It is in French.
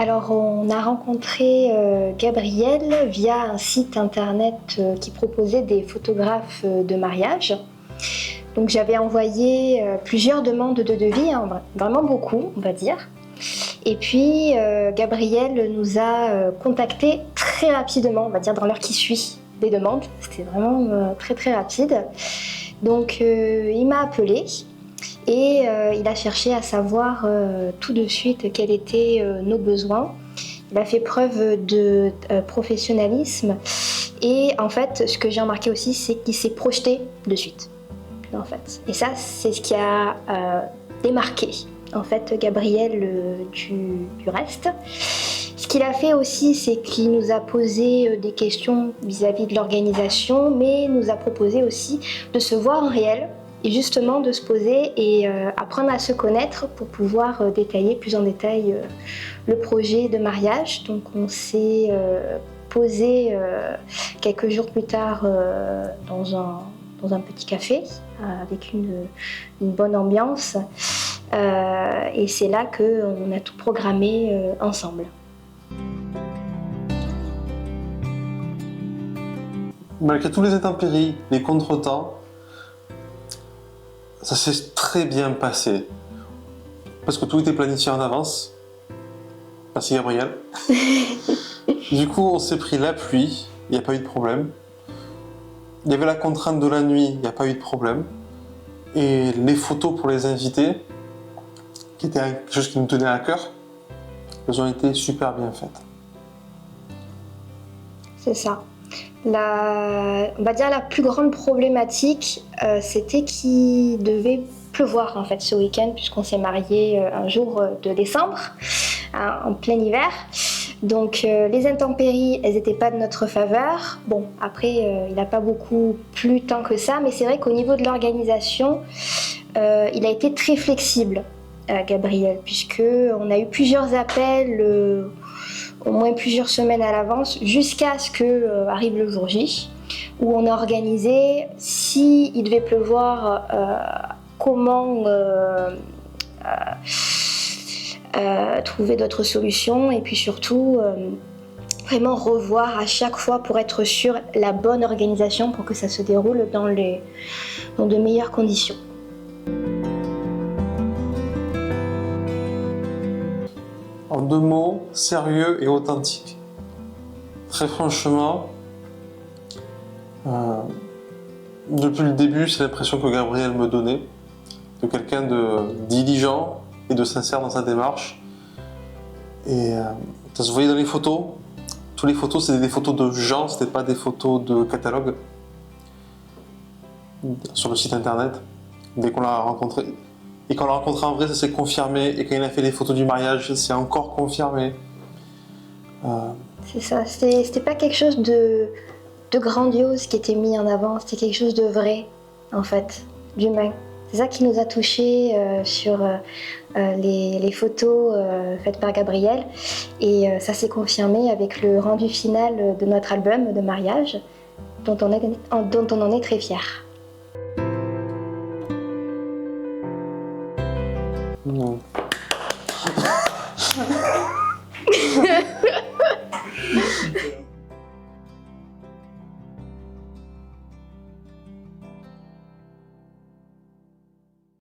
Alors, on a rencontré Gabrielle via un site internet qui proposait des photographes de mariage. Donc, j'avais envoyé plusieurs demandes de devis, hein, vraiment beaucoup, on va dire. Et puis, Gabrielle nous a contactés très rapidement, on va dire dans l'heure qui suit des demandes. C'était vraiment très très rapide. Donc, il m'a appelé. Et il a cherché à savoir tout de suite quels étaient nos besoins. Il a fait preuve de professionnalisme et en fait ce que j'ai remarqué aussi c'est qu'il s'est projeté de suite en fait. Et ça c'est ce qui a démarqué en fait Gabriel du reste. Ce qu'il a fait aussi c'est qu'il nous a posé des questions vis-à-vis de l'organisation mais nous a proposé aussi de se voir en réel. Et justement de se poser et apprendre à se connaître pour pouvoir détailler plus en détail le projet de mariage. Donc on s'est posé quelques jours plus tard dans un petit café avec une bonne ambiance. Et c'est là qu'on a tout programmé ensemble. Malgré tous les intempéries, les contretemps, ça s'est très bien passé. Parce que tout était planifié en avance. Merci Gabriel. Du coup, on s'est pris la pluie, il n'y a pas eu de problème. Il y avait la contrainte de la nuit, il n'y a pas eu de problème. Et les photos pour les invités, qui était quelque chose qui nous tenait à cœur, elles ont été super bien faites. C'est ça. On va dire la plus grande problématique, c'était qu'il devait pleuvoir en fait ce week-end puisqu'on s'est mariés un jour de décembre, en plein hiver. Donc les intempéries, elles n'étaient pas de notre faveur. Bon, après, il n'a pas beaucoup plu tant que ça, mais c'est vrai qu'au niveau de l'organisation, il a été très flexible, Gabriel, puisqu'on a eu plusieurs appels au moins plusieurs semaines à l'avance, jusqu'à ce que arrive le jour J, où on a organisé, s'il devait pleuvoir, comment trouver d'autres solutions, et puis surtout, vraiment revoir à chaque fois pour être sûr la bonne organisation pour que ça se déroule dans de meilleures conditions. En 2 mots, sérieux et authentique. Très franchement, depuis le début, c'est l'impression que Gabriel me donnait, de quelqu'un de diligent et de sincère dans sa démarche. Et ça se voyait dans les photos. Toutes les photos, c'était des photos de gens, c'était pas des photos de catalogue. Sur le site internet, dès qu'on l'a rencontré. Et quand on l'a rencontré en vrai, ça s'est confirmé. Et quand il a fait les photos du mariage, c'est encore confirmé. C'est ça, c'était pas quelque chose de grandiose qui était mis en avant, c'était quelque chose de vrai, en fait, d'humain. C'est ça qui nous a touchés sur les photos faites par Gabriel. Et ça s'est confirmé avec le rendu final de notre album de mariage, dont on en est très fiers. Non.